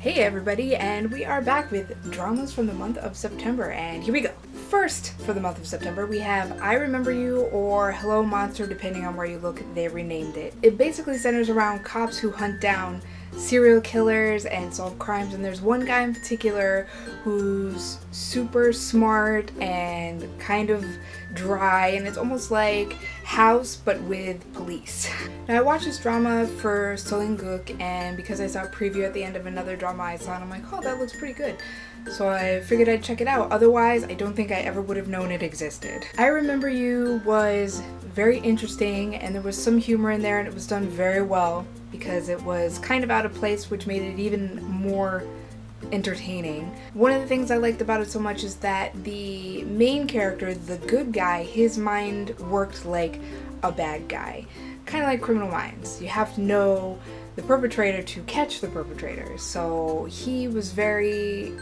Hey everybody, and we are back with dramas from the month of September, and here we go. First, for the month of September, we have I Remember You or Hello Monster, depending on where you look, they renamed it. It basically centers around cops who hunt down serial killers and solve crimes, and there's one guy in particular who's super smart and kind of dry, and it's almost like House but with police. Now I watched this drama for Seolinguk, and because I saw a preview at the end of another drama I saw, and I'm like, oh, that looks pretty good. So I figured I'd check it out. Otherwise, I don't think I ever would have known it existed. I Remember You was very interesting, and there was some humor in there, and it was done very well because it was kind of out of place, which made it even more entertaining. One of the things I liked about it so much is that the main character, the good guy, his mind worked like a bad guy. Kind of like Criminal Minds. You have to know the perpetrator to catch the perpetrator. So he was very...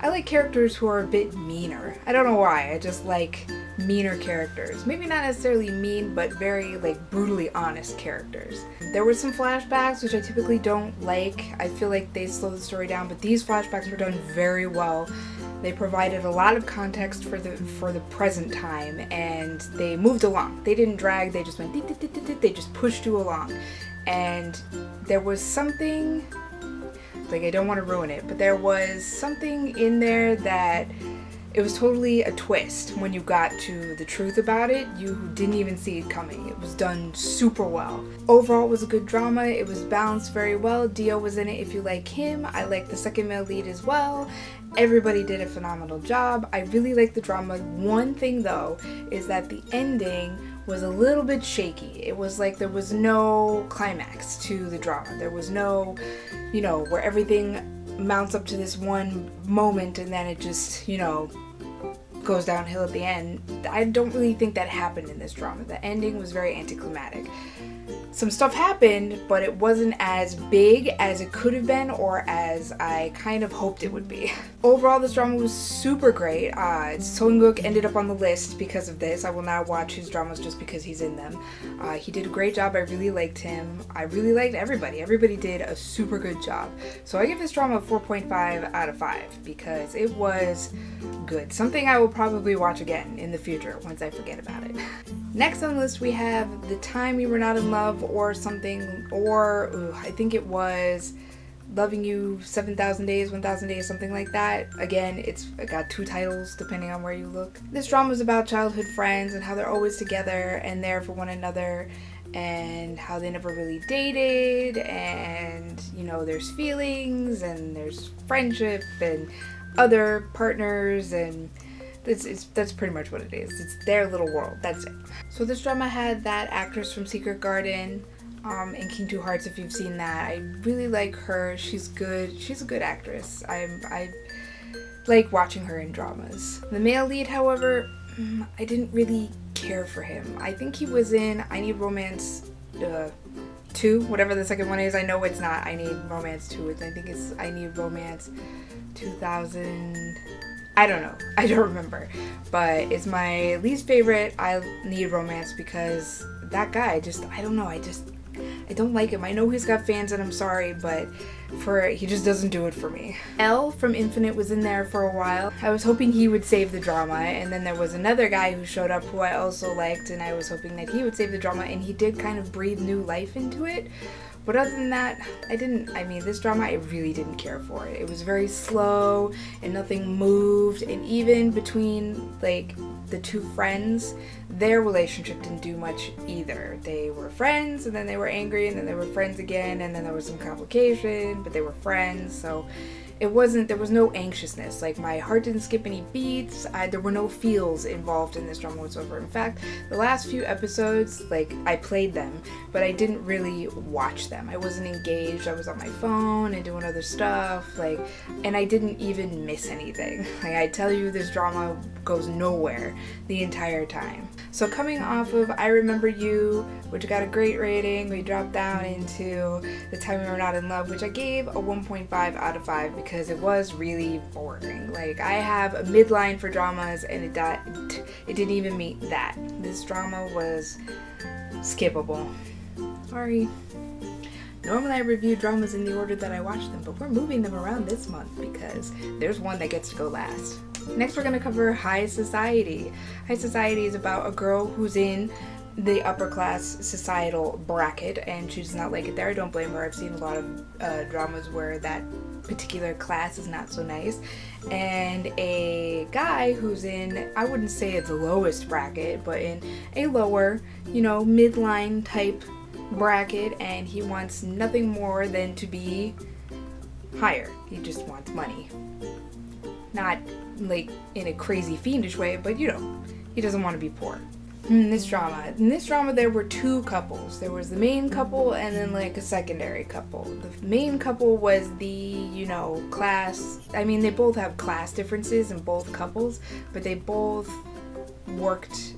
I like characters who are a bit meaner. I don't know why, I just like meaner characters. Maybe not necessarily mean, but very like brutally honest characters. There were some flashbacks, which I typically don't like. I feel like they slow the story down, but these flashbacks were done very well. They provided a lot of context for the present time, and they moved along. They didn't drag, they just went they just pushed you along. And there was something, like, I don't want to ruin it, but there was something in there that it was totally a twist when you got to the truth about it. You didn't even see it coming. It was done super well. Overall, it was a good drama. It was balanced very well. Dio was in it if you like him. I like the second male lead as well. Everybody did a phenomenal job. I really liked the drama. One thing though is that the ending was a little bit shaky. It was like there was no climax to the drama. There was no, where everything mounts up to this one moment and then it just, goes downhill at the end. I don't really think that happened in this drama. The ending was very anticlimactic. Some stuff happened, but it wasn't as big as it could have been or as I kind of hoped it would be. Overall, this drama was super great. Seolinguk ended up on the list because of this. I will now watch his dramas just because he's in them. He did a great job. I really liked him. I really liked everybody. Everybody did a super good job. So I give this drama a 4.5 out of 5 because it was good. Something I will probably watch again in the future once I forget about it. Next on the list we have The Time We Were Not in Love or something, or I think it was Loving You 7,000 Days, 1,000 Days, something like that. Again, it got 2 titles depending on where you look. This drama is about childhood friends and how they're always together and there for one another, and how they never really dated, and there's feelings and there's friendship and other partners, and that's pretty much what it is. It's their little world. That's it. So this drama had that actress from Secret Garden in King Two Hearts, if you've seen that. I really like her. She's good. She's a good actress. I like watching her in dramas. The male lead, however, I didn't really care for him. I think he was in I Need Romance 2, whatever the second one is. I know it's not I Need Romance 2. I think it's I Need Romance 2000. I don't know. I don't remember. But it's my least favorite I Need Romance because that guy I don't know. I don't like him. I know he's got fans and I'm sorry, but he just doesn't do it for me. L from Infinite was in there for a while. I was hoping he would save the drama, and then there was another guy who showed up who I also liked, and I was hoping that he would save the drama, and he did kind of breathe new life into it. But other than that, this drama, I really didn't care for it. It was very slow and nothing moved, and even between the two friends, their relationship didn't do much either. They were friends, and then they were angry, and then they were friends again, and then there was some complication, but they were friends, so there was no anxiousness. Like, my heart didn't skip any beats. There were no feels involved in this drama whatsoever. In fact, the last few episodes, I played them, but I didn't really watch them. I wasn't engaged. I was on my phone and doing other stuff, and I didn't even miss anything. I tell you, this drama goes nowhere the entire time. So coming off of I Remember You, which got a great rating, we dropped down into The Time We Were Not in Love, which I gave a 1.5 out of 5 because it was really boring. I have a midline for dramas, and it didn't even meet that. This drama was skippable. Sorry. Normally I review dramas in the order that I watch them, but we're moving them around this month because there's one that gets to go last. Next we're going to cover High Society. High Society is about a girl who's in the upper class societal bracket and she does not like it there. I don't blame her. I've seen a lot of dramas where that particular class is not so nice. And a guy who's in, I wouldn't say it's the lowest bracket, but in a lower, midline type bracket, and he wants nothing more than to be higher. He just wants money. Not like in a crazy fiendish way, but he doesn't want to be poor. In this drama there were two couples. There was the main couple and then like a secondary couple. The main couple was the class, they both have class differences in both couples, but they both worked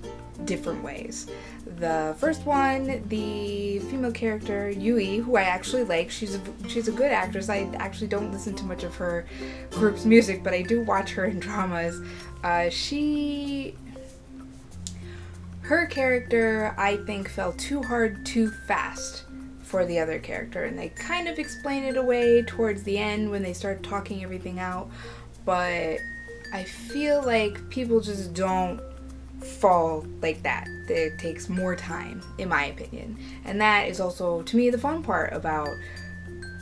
different ways. The first one, the female character Yui, who I actually like, she's a good actress. I actually don't listen to much of her group's music, but I do watch her in dramas. Her character, I think, fell too hard too fast for the other character, and they kind of explain it away towards the end when they start talking everything out, but I feel like people just don't fall like that. It takes more time, in my opinion, and that is also, to me, the fun part about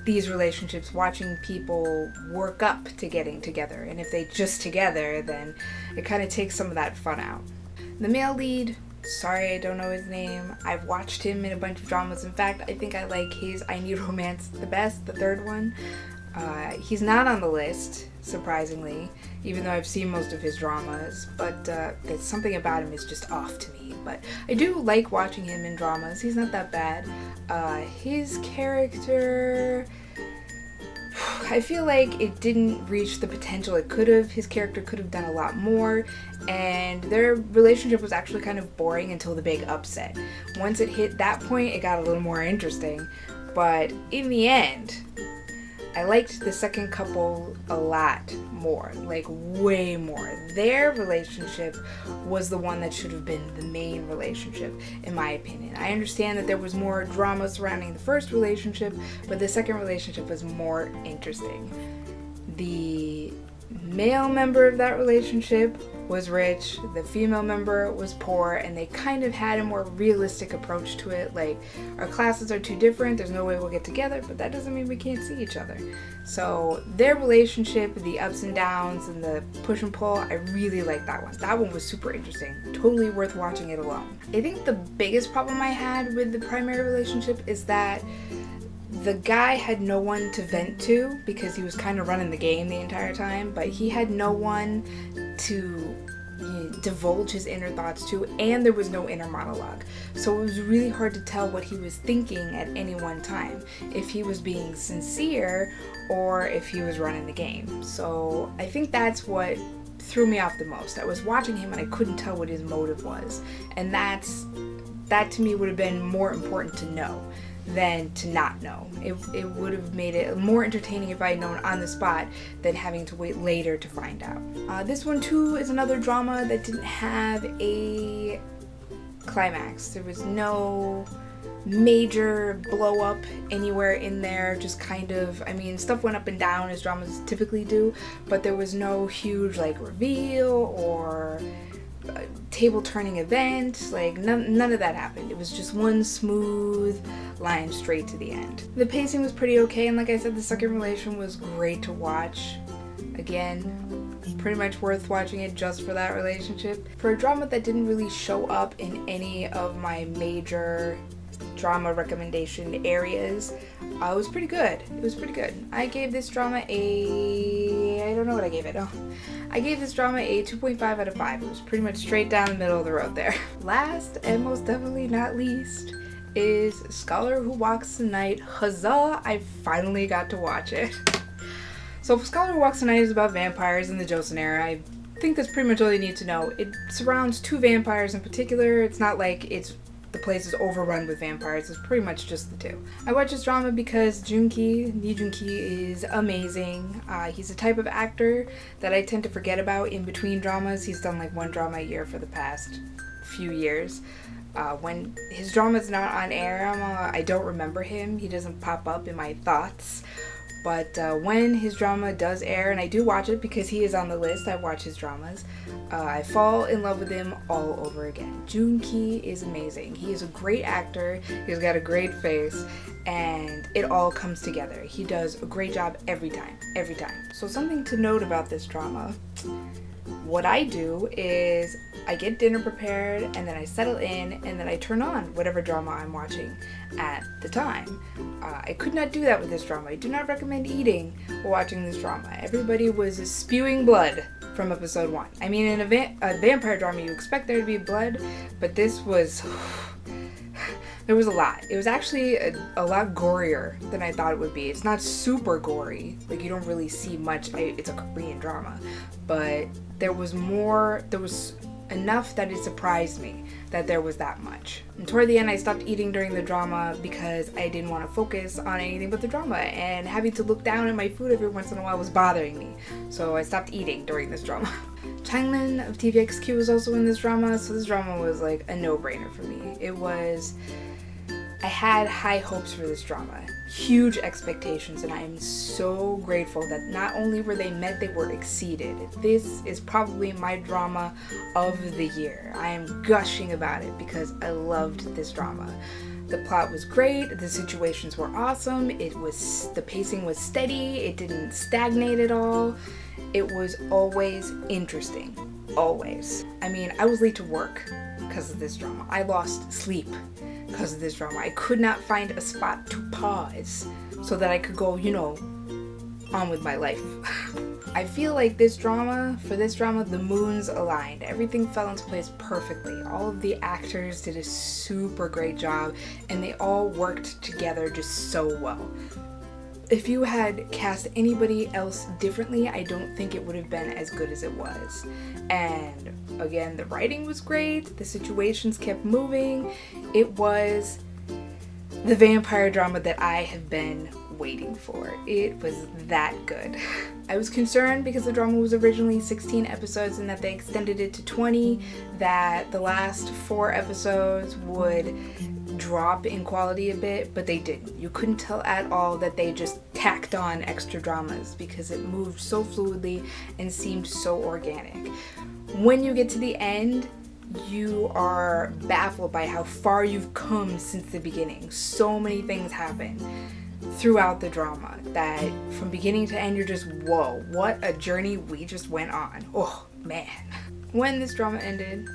these relationships, watching people work up to getting together, and if they just together, then it kind of takes some of that fun out. The male lead, sorry I don't know his name. I've watched him in a bunch of dramas. In fact, I think I like his I Need Romance the best, the third one. He's not on the list, surprisingly, even though I've seen most of his dramas, but there's something about him is just off to me. But I do like watching him in dramas. He's not that bad. His character, I feel like it didn't reach the potential it could have. His character could have done a lot more, and their relationship was actually kind of boring until the big upset. Once it hit that point, it got a little more interesting, but in the end, I liked the second couple a lot more, like way more. Their relationship was the one that should have been the main relationship, in my opinion. I understand that there was more drama surrounding the first relationship, but the second relationship was more interesting. The male member of that relationship was rich, the female member was poor, and they kind of had a more realistic approach to it, like, our classes are too different, there's no way we'll get together, but that doesn't mean we can't see each other. So their relationship, the ups and downs and the push and pull, I really liked that one. That one was super interesting, totally worth watching it alone. I think the biggest problem I had with the primary relationship is that the guy had no one to vent to because he was kind of running the game the entire time, but he had no one to divulge his inner thoughts to, and there was no inner monologue. So it was really hard to tell what he was thinking at any one time, if he was being sincere or if he was running the game. So I think that's what threw me off the most. I was watching him and I couldn't tell what his motive was, and that to me would have been more important to know than to not know. It would have made it more entertaining if I had known on the spot than having to wait later to find out. This one too is another drama that didn't have a climax. There was no major blow up anywhere in there, just kind of, stuff went up and down as dramas typically do, but there was no huge reveal or table turning event, none of that happened. It was just one smooth line straight to the end. The pacing was pretty okay, and like I said, the second relation was great to watch. Again, pretty much worth watching it just for that relationship. For a drama that didn't really show up in any of my major drama recommendation areas, it was pretty good. I gave this drama I don't know what I gave it. I gave this drama a 2.5 out of 5. It was pretty much straight down the middle of the road there. Last and most definitely not least is Scholar Who Walks the Night. Huzzah! I finally got to watch it. So Scholar Who Walks the Night is about vampires in the Joseon era. I think that's pretty much all you need to know. It surrounds two vampires in particular. It's not like the place is overrun with vampires. It's pretty much just the two. I watched this drama because Lee Joon-ki is amazing. He's a type of actor that I tend to forget about in between dramas. He's done one drama a year for the past few years. When his drama's not on air, I don't remember him. He doesn't pop up in my thoughts. But when his drama does air, and I do watch it because he is on the list, I watch his dramas, I fall in love with him all over again. Joon-ki is amazing. He is a great actor, he's got a great face, and it all comes together. He does a great job every time. So something to note about this drama, what I do is I get dinner prepared and then I settle in and then I turn on whatever drama I'm watching at the time. I could not do that with this drama. I do not recommend eating while watching this drama. Everybody was spewing blood from episode 1. I mean, in a vampire drama you expect there to be blood, but this was... there was a lot. It was actually a lot gorier than I thought it would be. It's not super gory. Like, you don't really see much. It's a Korean drama. But there was enough that it surprised me that there was that much. And toward the end, I stopped eating during the drama because I didn't want to focus on anything but the drama, and having to look down at my food every once in a while was bothering me. So I stopped eating during this drama. Changmin of TVXQ was also in this drama, so this drama was like a no-brainer for me. I had high hopes for this drama, huge expectations, and I am so grateful that not only were they met, they were exceeded. This is probably my drama of the year. I am gushing about it because I loved this drama. The plot was great, the situations were awesome, the pacing was steady, it didn't stagnate at all. It was always interesting, always. I mean, I was late to work because of this drama. I lost sleep because of this drama. I could not find a spot to pause so that I could go, on with my life. I feel like for this drama, the moons aligned. Everything fell into place perfectly. All of the actors did a super great job, and they all worked together just so well. If you had cast anybody else differently, I don't think it would have been as good as it was. And again, the writing was great, the situations kept moving. It was the vampire drama that I have been waiting for. It was that good. I was concerned because the drama was originally 16 episodes and that they extended it to 20, that the last 4 episodes would drop in quality a bit, but they didn't. You couldn't tell at all that they just tacked on extra dramas because it moved so fluidly and seemed so organic. When you get to the end, you are baffled by how far you've come since the beginning. So many things happen throughout the drama that from beginning to end you're just, whoa, what a journey we just went on. Oh man. When this drama ended,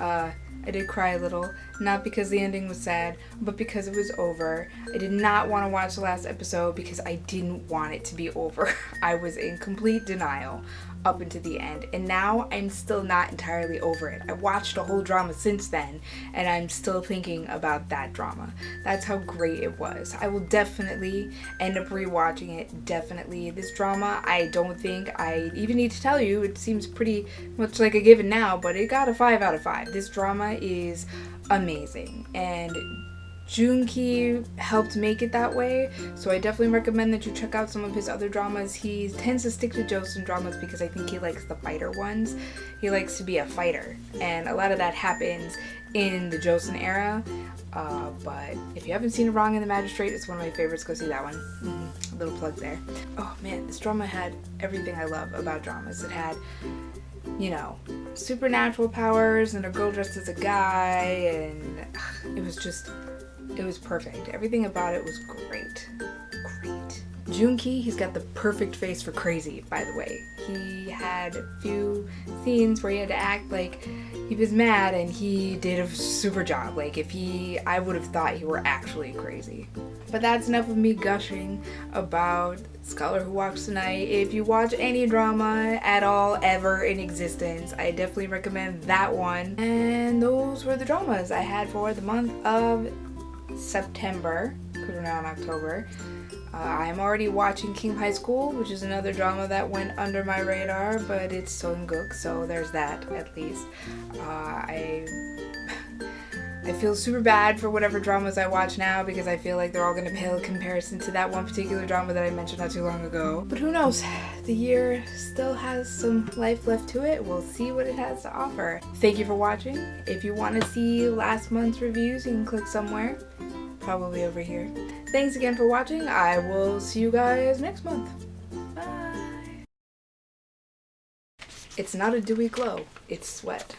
I did cry a little, not because the ending was sad, but because it was over. I did not want to watch the last episode because I didn't want it to be over. I was in complete denial up until the end, and now I'm still not entirely over it. I watched a whole drama since then, and I'm still thinking about that drama. That's how great it was. I will definitely end up rewatching it, definitely. This drama, I don't think I even need to tell you, it seems pretty much like a given now, but it got a 5 out of 5. This drama is amazing, and Joon-ki helped make it that way, so I definitely recommend that you check out some of his other dramas. He tends to stick to Joseon dramas because I think he likes the fighter ones. He likes to be a fighter, and a lot of that happens in the Joseon era, but if you haven't seen Wrong in the Magistrate, it's one of my favorites. Go see that one. A little plug there. Oh man, this drama had everything I love about dramas. It had, supernatural powers and a girl dressed as a guy, and it was perfect. Everything about it was great. Joon-ki, he's got the perfect face for crazy, by the way. He had a few scenes where he had to act like he was mad, and he did a super job. I would have thought he were actually crazy. But that's enough of me gushing about Scholar Who Walks the Night. If you watch any drama at all ever in existence, I definitely recommend that one. And those were the dramas I had for the month of September, because we're now in October. I'm already watching King High School, which is another drama that went under my radar, but it's Seongguk, so there's that at least. I feel super bad for whatever dramas I watch now because I feel like they're all going to pale in comparison to that one particular drama that I mentioned not too long ago. But who knows? The year still has some life left to it. We'll see what it has to offer. Thank you for watching. If you want to see last month's reviews, you can click somewhere. Probably over here. Thanks again for watching. I will see you guys next month. Bye. It's not a dewy glow, it's sweat.